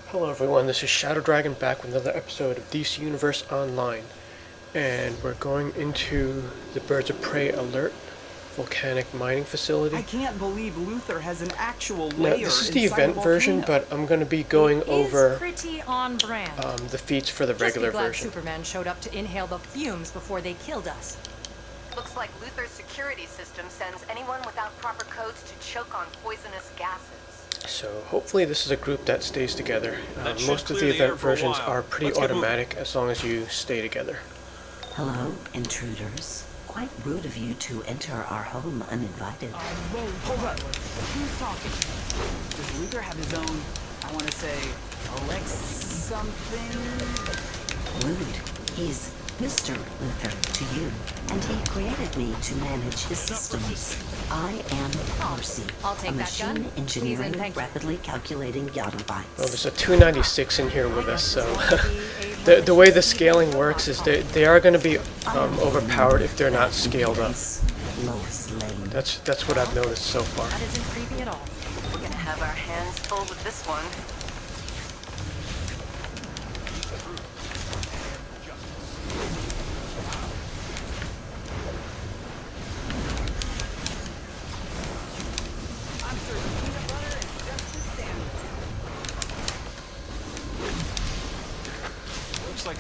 Hello everyone, this is Shadow Dragon back with another episode of DC Universe Online. And we're going into the Birds of Prey Alert volcanic mining facility. I can't believe Luthor has an actual Now, layer this is the inside event a version, volcano. but I'm going to be going over pretty on brand. the feats for the regular Just be glad version. Superman showed up to inhale the fumes before they killed us. Looks like Luthor's security system sends anyone without proper codes to choke on poisonous gases. So hopefully this is a group that stays together. Most of the event versions are pretty automatic as long as you stay together. Hello, intruders. Quite rude of you to enter our home uninvited. Whoa, hold up. Who's talking? Does Luthor have his own, I want to say, Alex something? Rude. He's Mr. Luthor to you, and he created me to manage his systems. I am Marcy, I'll take a that machine gun. engineering, Please and thank you. rapidly calculating yottabytes. Well, there's a 296 in here with us, so the way the scaling works is they are going to be overpowered if they're not scaled up. Lois Lane. That's what I've noticed so far. That isn't creepy at all. We're gonna have our hands full with this one.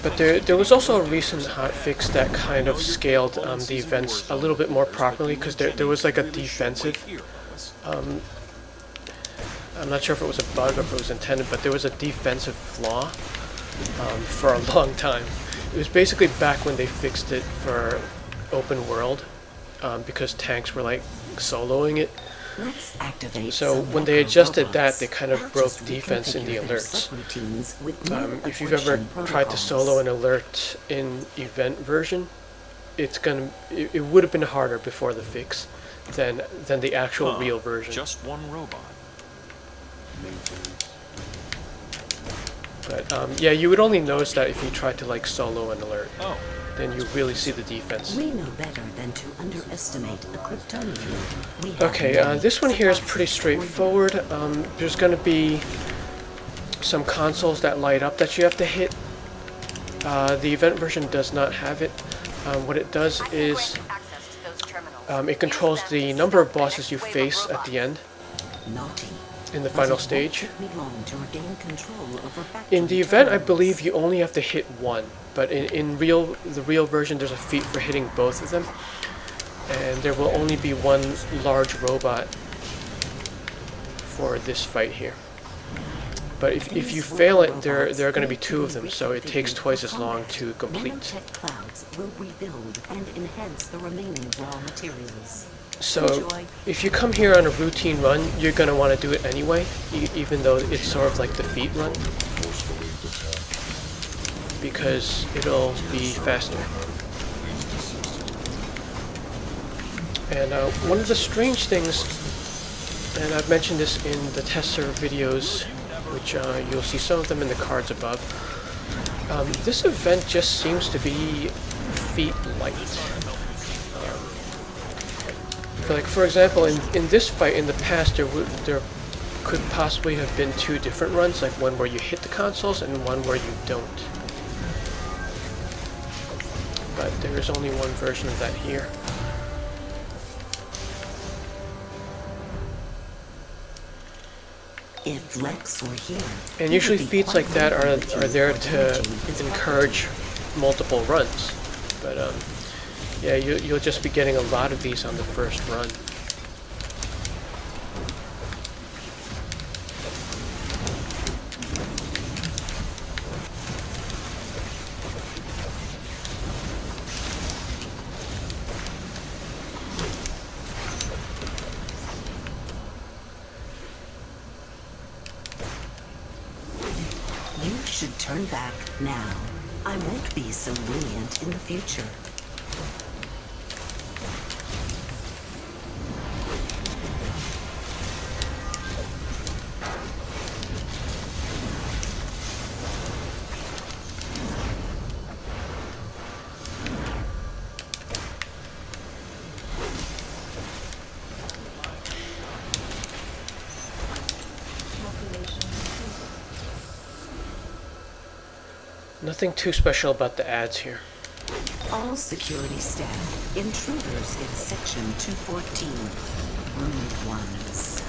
But there was also a recent hotfix that kind of scaled the events a little bit more properly, because there was like a defensive, I'm not sure if it was a bug or if it was intended, but there was a defensive flaw for a long time. It was basically back when they fixed it for open world, because tanks were like soloing it. Let's activate So some when they adjusted that, robots. they kind of I'll broke just defense in the reconfigure their alerts. subroutines with new If you've ever abortion tried to protocols. solo an alert in event version, it would have been harder before the fix than the actual real version. Just one robot. But yeah, you would only notice that if you tried to like solo an alert. Oh. Then you really see the defense. We know better than to underestimate a Kryptonian. We have Okay, many. this one here is pretty straightforward. There's going to be some consoles that light up that you have to hit. The event version does not have it. What it does is Access to those terminals. it controls the number of bosses you face at the end Naughty. in the But final it stage. won't take me long to regain control over factory In the event, I terminals. believe you only have to hit one, but in the real version, there's a feat for hitting both of them, and there will only be one large robot for this fight here. But if you fail it, there are going to be two of them, so it takes twice as long to complete. Nanotech clouds will rebuild and enhance the remaining raw materials. So Enjoy. if you come here on a routine run, you're going to want to do it anyway, even though it's sort of like the feat run, because it'll be faster. And one of the strange things, and I've mentioned this in the tester videos, which you'll see some of them in the cards above, this event just seems to be feat light. For example, in this fight in the past, there could possibly have been two different runs, like one where you hit the consoles and one where you don't. But there is only one version of that here. If Lex were here, And he usually would be feats quite like that are encouraging there for to damaging his encourage multiple runs. But yeah, you'll just be getting a lot of these on the first run. You should turn back now. I won't be so lenient in the future. Nothing too special about the ads here. All security staff, intruders in section 214. Rude ones.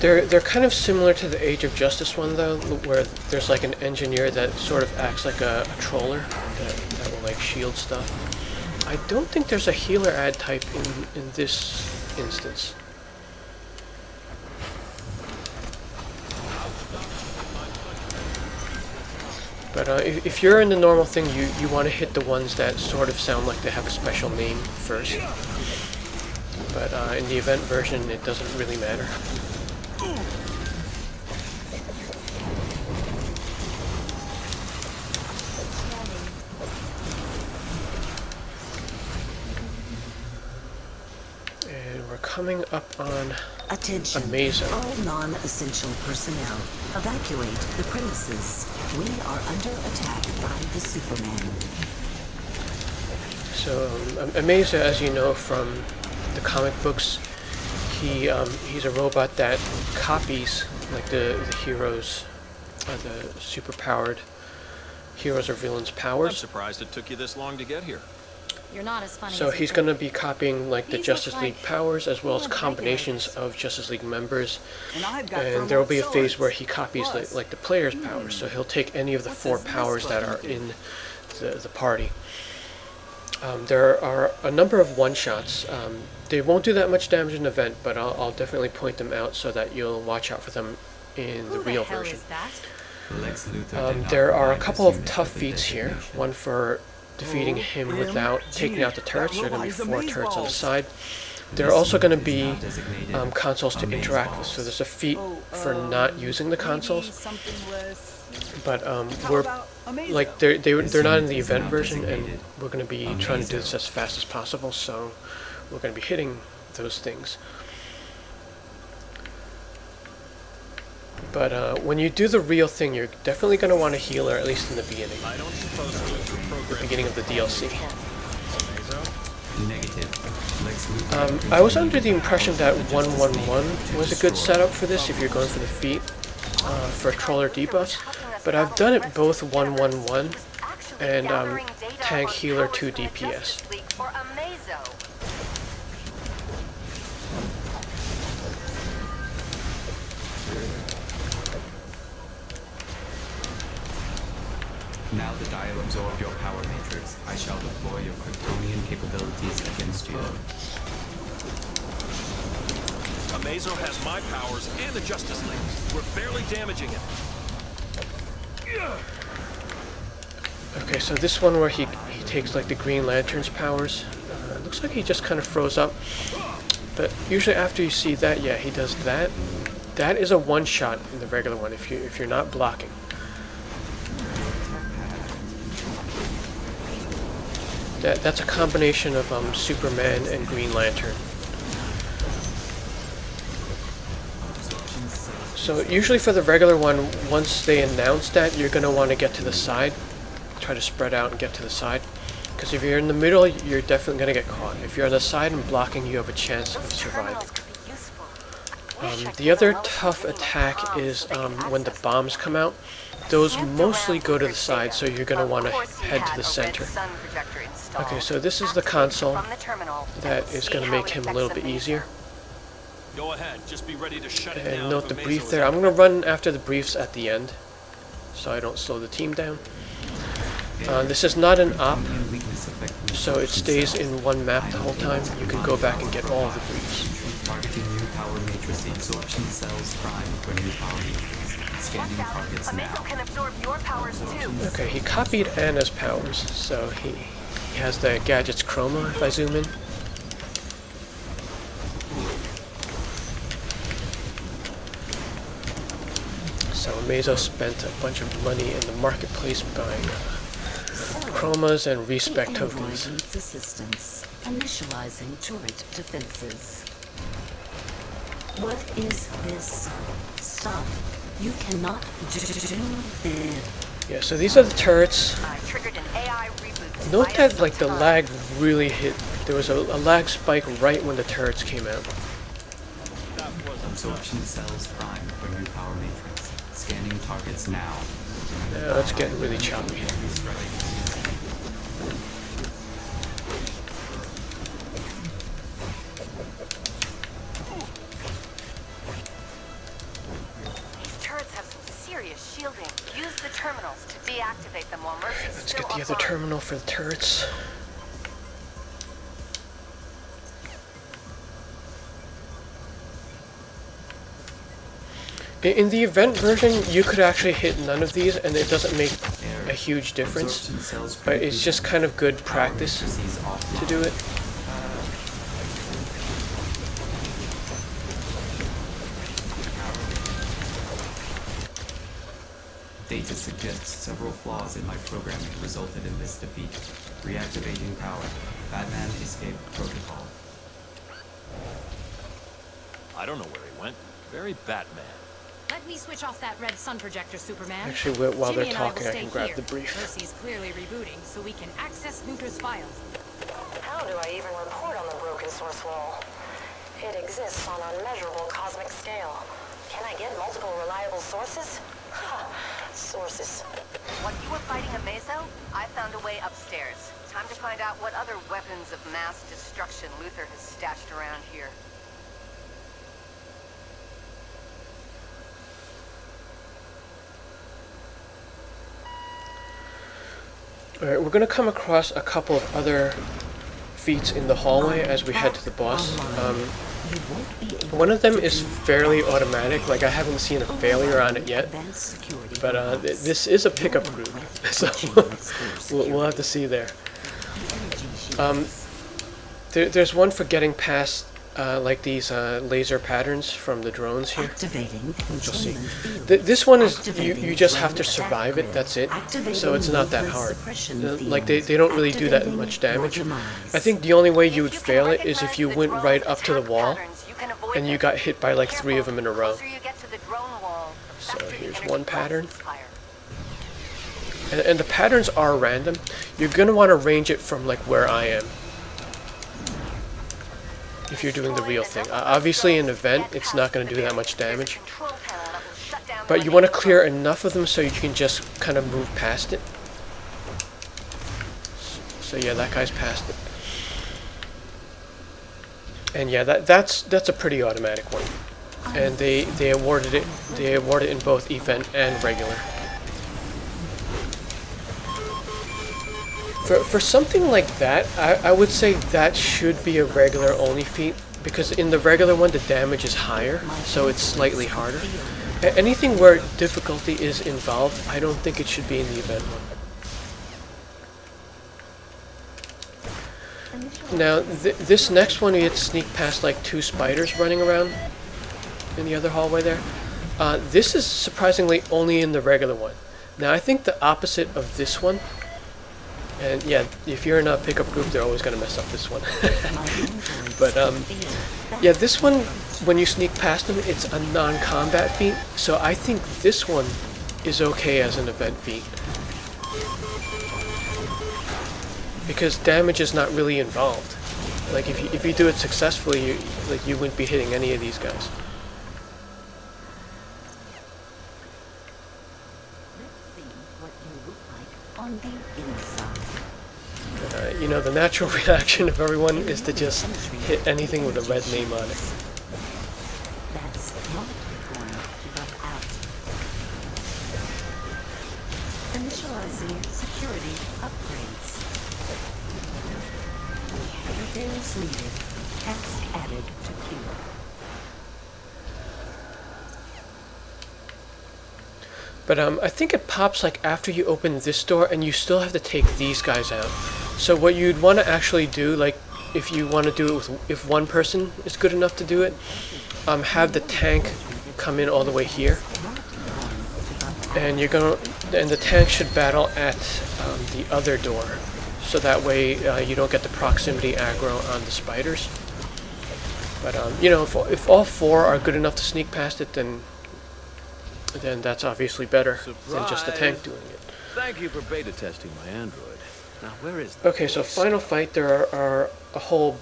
They're kind of similar to the Age of Justice one though, where there's like an engineer that sort of acts like a troller that will like shield stuff. I don't think there's a healer ad type in this instance. But if you're in the normal thing, you want to hit the ones that sort of sound like they have a special name first. But in the event version, it doesn't really matter. And we're coming up on Attention. Amazo. All non-essential personnel, evacuate the premises. We are under attack by the Superman. So Amazo, as you know from the comic books, he's a robot that copies like the heroes, the superpowered heroes or villains' I'm powers. surprised it took you this long to get here. You're not as funny So as you he's think. going to be copying like the These Justice look League like powers as well as one of the combinations regulars. of Justice League members. And I've got And there will be a thermal phase swords. where he copies Plus, like the player's powers. So he'll take any of the what 4 does this powers that button are do? in the party. There are a number of one-shots. They won't do that much damage in the event, but I'll definitely point them out so that you'll watch out for them in the Who real the hell version. is that? Lex Luthor did not There are a provide couple this of unit tough with feats here. designation. One for defeating him without taking out the turrets. There are going to be 4 turrets on the side. There are also going to be consoles to interact with. So there's a feat for not using the consoles. Something less. But How we're about Amazo? like they're not in the event version, and we're going to be trying to do this as fast as possible. So we're going to be hitting those things. But when you do the real thing, you're definitely going to want a healer, at least in the beginning, I don't suppose Luthor programmed beginning of the DLC. Negative. Lex Luthor. I was under the impression that 111 was a good setup for this if you're going for the feat for troller debuffs, but I've done it both 111 and tank healer 2 DPS. For Amazo. Now that I have absorbed your power matrix, I shall deploy your Kryptonian capabilities against you. Amazo has my powers and the Justice League. We're barely damaging it. Okay, so this one where he takes like the Green Lantern's powers, it looks like he just kind of froze up. But usually after you see that, yeah, he does that. That is a one-shot in the regular one if you're not blocking. That's a combination of Superman and Green Lantern. So usually for the regular one, once they announce that, you're going to want to get to the side. Try to spread out and get to the side. Because if you're in the middle, you're definitely going to get caught. If you're on the side and blocking, you have a chance of surviving. Terminals could be useful. The other tough attack is when the bombs come out. Those mostly go to the side, so you're going to want to head to the center. Okay, so this is the console that is going to make him a little bit easier. Go ahead, just be ready to shut it down. And note if the Amazo brief is there. I'm out. going to run after the briefs at the end, so I don't slow the team down. This is not an op, so it stays in one map the whole time. You can go back and get all of the briefs. Targeting new power matrix absorption cells prime for new power matrix. Scanning targets now. Amazo can absorb your powers too. Okay, he copied Anna's powers, so he has the gadget's chroma if I zoom in. So Amazo spent a bunch of money in the marketplace buying chromas and respect tokens. Needs assistance. Initializing turret defenses. What is this? Stop. You cannot do this. Yeah, so these are the turrets. I triggered an AI reboot. to Note buy that us like the some time. lag really hit. There was a lag spike right when the turrets came out. Absorption cells prime for new power matrix. Scanning targets now. That's getting really choppy. These turrets have some serious shielding. Use the terminals to deactivate them while Mercy's Let's still get the other offline. terminal for the turrets. In the event version, you could actually hit none of these and it doesn't make a huge difference, but it's just kind of good practice to do it. Data suggests several flaws in my programming resulted in this defeat. Reactivating power. Batman escape protocol. I don't know where he went. Very Batman. Let me switch off that red sun projector, Superman. Actually, while they're Jimmy and I will talking, I stay can grab here. the brief. Mercy's clearly rebooting, so we can access Luthor's files. How do I even report on the broken source wall? It exists on unmeasurable cosmic scale. Can I get multiple reliable sources? Ha, sources. While you were fighting Amazo, I found a way upstairs. Time to find out what other weapons of mass destruction Luthor has stashed around here. Alright, we're going to come across a couple of other feats in the hallway as we head to the boss. One of them is fairly automatic, like I haven't seen a failure on it yet, but this is a pickup group, so we'll have to see there. There's one for getting past like these laser patterns from the drones here. You'll see. This one is you just have to survive it. That's it. So it's not that hard. Like they don't really do that much damage. I think the only way you would fail it is if you went right up to the wall and you got hit by like 3 of them in a row. So here's one pattern. And the patterns are random. You're gonna want to range it from like where I am. If you're doing the real thing. Obviously in an event, it's not going to do that much damage. But you want to clear enough of them so you can just kind of move past it. So yeah, that guy's past it. And yeah, that's a pretty automatic one. And they awarded it in both event and regular. For something like that, I would say that should be a regular only feat, because in the regular one the damage is higher, so it's slightly harder. Anything where difficulty is involved, I don't think it should be in the event one. Now, this next one, you get to sneak past like 2 spiders running around in the other hallway there. This is surprisingly only in the regular one. Now, I think the opposite of this one. And yeah, if you're in a pickup group, they're always going to mess up this one. But yeah, this one, when you sneak past them, it's a non-combat feat. So I think this one is okay as an event feat. Because damage is not really involved. Like if you do it successfully, you wouldn't be hitting any of these guys. You know, the natural reaction of everyone is to just hit anything with a red name on it. That's not going to work out. Initializing security upgrades. Repairs needed. Task added to queue. But I think it pops like after you open this door, and you still have to take these guys out. So what you'd want to actually do, like if you want to do it with, if one person is good enough to do it, have the tank come in all the way here, and the tank should battle at the other door, so that way you don't get the proximity aggro on the spiders. But you know, if all 4 are good enough to sneak past it, then that's obviously better than just the tank doing it. Thank you for beta testing my android. Now where is Okay, so final fight, there are a whole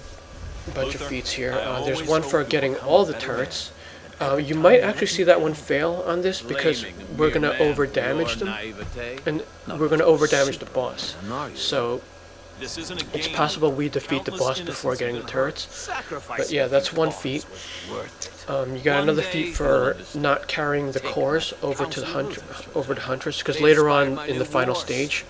bunch of feats here. There's one for getting all the turrets, You might actually see that one fail on this because we're going to over damage them, and we're going to over damage the boss. So it's possible we defeat the boss before getting the turrets. But yeah, that's one feat. You got another feat for not carrying the cores over to the Huntress, because later on in the final stage,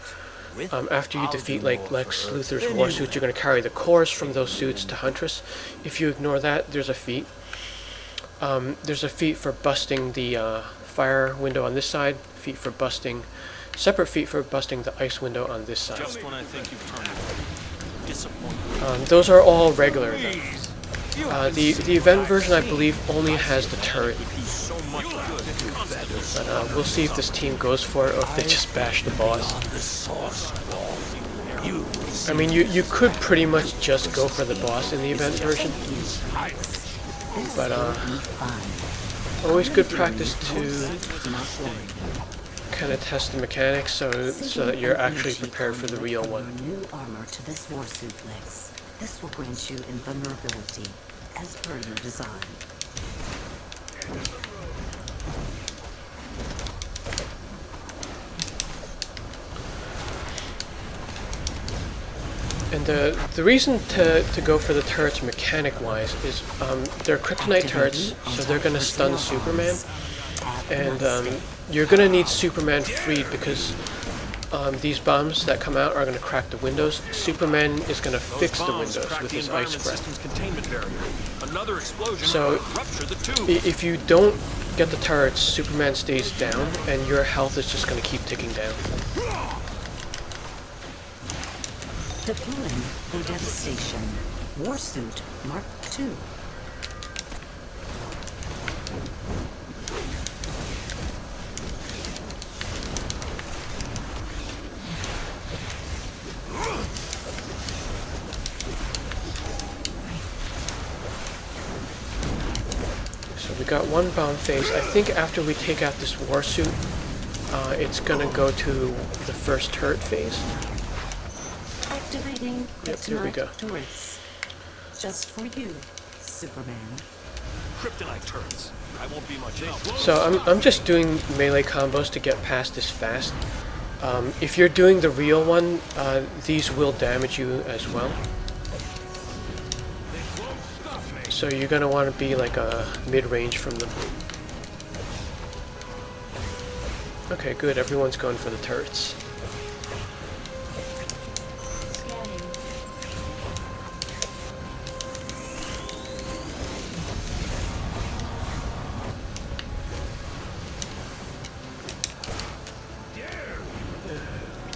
after you defeat like Lex Luthor's war suit, you're going to carry the cores from those suits to Huntress. If you ignore that, there's a feat. There's a feat for busting the fire window on this side, separate feat for busting the ice window on this side. Those are all regular events. The event version, I believe, only has the turret. But we'll see if this team goes for it or if they just bash the boss. I mean, you could pretty much just go for the boss in the event version. But always good practice to kind of test the mechanics so that you're actually prepared for the real one. New armor to this warsuit, Lex. This will grant you invulnerability, as per your design. And the reason to go for the turrets mechanic-wise is they're kryptonite turrets, so they're going to stun Superman. And you're going to need Superman freed because these bombs that come out are going to crack the windows. Superman is going to fix the windows with his ice breath. So if you don't get the turrets, Superman stays down and your health is just going to keep ticking down. Deploying the Devastation. Warsuit Mark II. So we got one bomb phase. I think after we take out this warsuit, it's gonna go to the first turret phase. Activating Here we go. turrets. Just for you, Superman. Kryptonite turrets. I won't be much help. So I'm just doing melee combos to get past this fast. If you're doing the real one, these will damage you as well. So you're gonna want to be like a mid-range from them. Okay, good. Everyone's going for the turrets.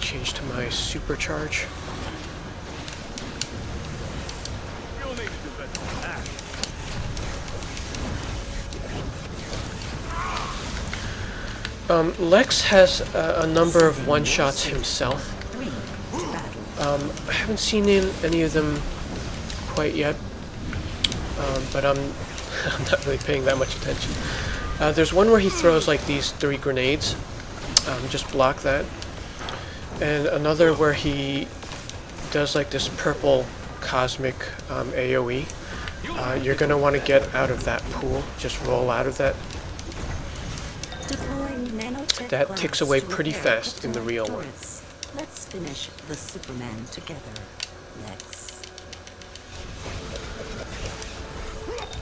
Change to my supercharge. Lex has a number of one-shots himself. I haven't seen any of them quite yet, but I'm not really paying that much attention. There's one where he throws like these 3 grenades. Just block that. And another where he does like this purple cosmic AoE. You're going to want to get out of that pool. Just roll out of that. That ticks away pretty fast in the real one. Let's finish the Superman together, Lex.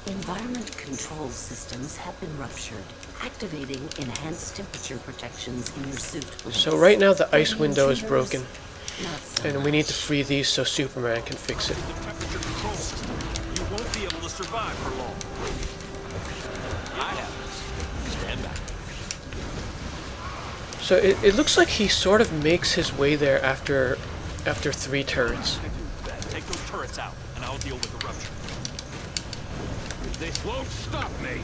Environment control systems have been ruptured, activating enhanced temperature protections in your suit. So right now the ice window is broken, and we need to free these so Superman can fix it. The temperature control system. You won't be able to survive for long. I have this. Stand back. So it looks like he sort of makes his way there after 3 turrets. Take those turrets out, and I'll deal with the rupture. They won't stop me.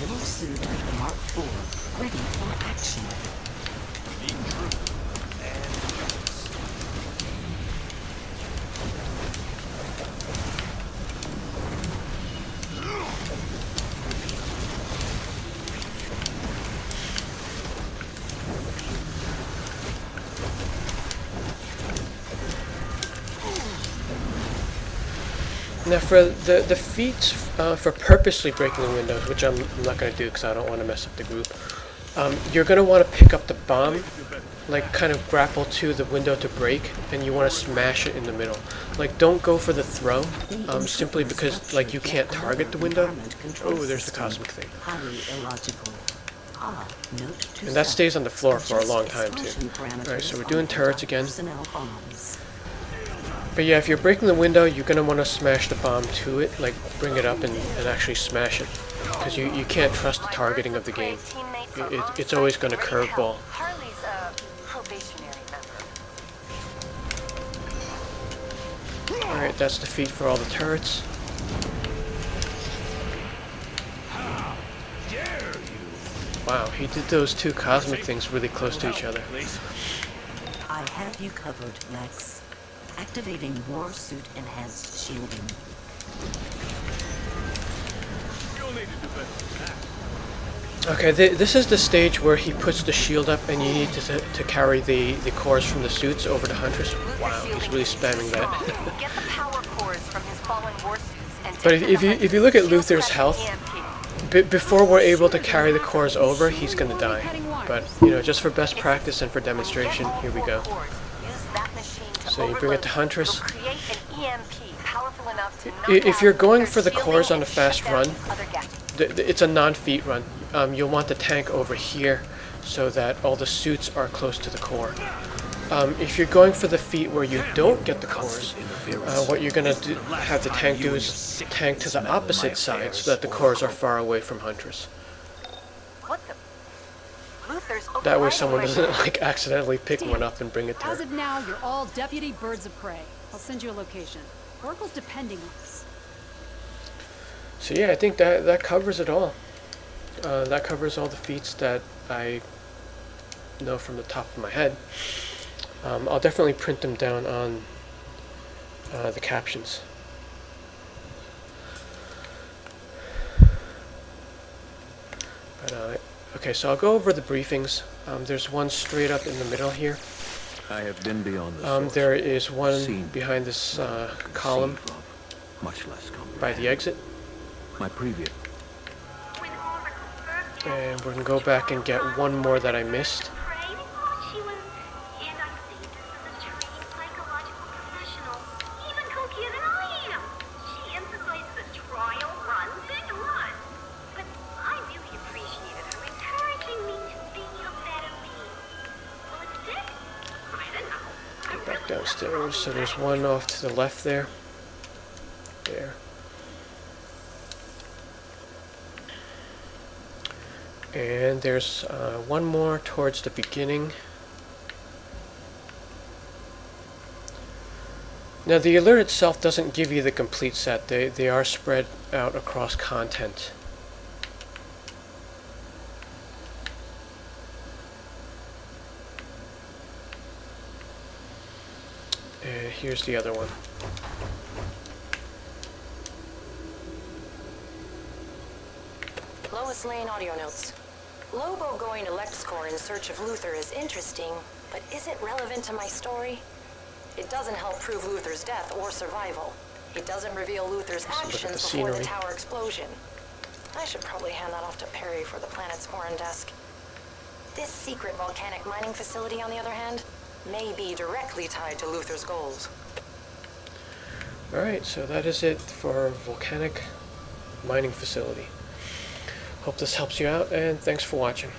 Warsuit Mark IV, ready for action. Be true and justice. Now for the feats for purposely breaking the windows, which I'm not going to do because I don't want to mess up the group, you're going to want to pick up the bomb, like kind of grapple to the window to break, and you want to smash it in the middle. Like don't go for the throw, simply because like you can't target the window. Oh, there's the cosmic thing. Highly illogical. Note to And that self. stays on the floor for a long Adjust time too. explosion parameters Alright, so we're on doing turrets again. personnel bombs. But yeah, if you're breaking the window, you're going to want to smash the bomb to it, like bring it up and actually smash it. Because you can't trust the targeting of the game. It's always going to curveball. Harley's a probationary member. Alright, that's the feat for all the turrets. Wow, he did those two cosmic things really close to each other. I have you covered, Lex. Activating War Suit Enhanced Shielding. Okay, this is the stage where he puts the shield up and you need to carry the cores from the suits over to Huntress. Wow, he's really spamming that. Get the power cores from his fallen war suits and But take them if to you Huntress. look at Shield Luthor's prep health, EMP. before we're able to carry the cores over, he's gonna die. But, you know, just for best practice and for demonstration, here we go. So you bring it to Huntress. If you're going for the cores on a fast run, it's a non-feat run. You'll want the tank over here so that all the suits are close to the core. If you're going for the feat where you don't get the cores, what you're going to have the tank do is tank to the opposite side so that the cores are far away from Huntress. That way someone doesn't like accidentally pick one up and bring it to As her. of now, you're all deputy birds of prey. I'll send you a location. Oracle's depending on us. So yeah, I think that covers it all. That covers all the feats that I know from the top of my head. I'll definitely print them down on the captions. But okay, so I'll go over the briefings. There's one straight up in the middle here. I have been beyond the There is one behind this column much less by the exit. My previous And we're going to go back and get one more that I missed. Go back downstairs. So there's one off to the left there. There. And there's one more towards the beginning. Now the alert itself doesn't give you the complete set. They are spread out across content. And here's the other one. Lois Lane audio notes. Lobo going to LexCorp in search of Luthor is interesting, but is it relevant to my story? It doesn't help prove Luthor's death or survival. It doesn't reveal Luthor's actions before the tower explosion. I should probably hand that off to Perry for the planet's foreign desk. This secret volcanic mining facility, on the other hand, may be directly tied to Luthor's goals. Alright, so that is it for volcanic mining facility. Hope this helps you out, and thanks for watching.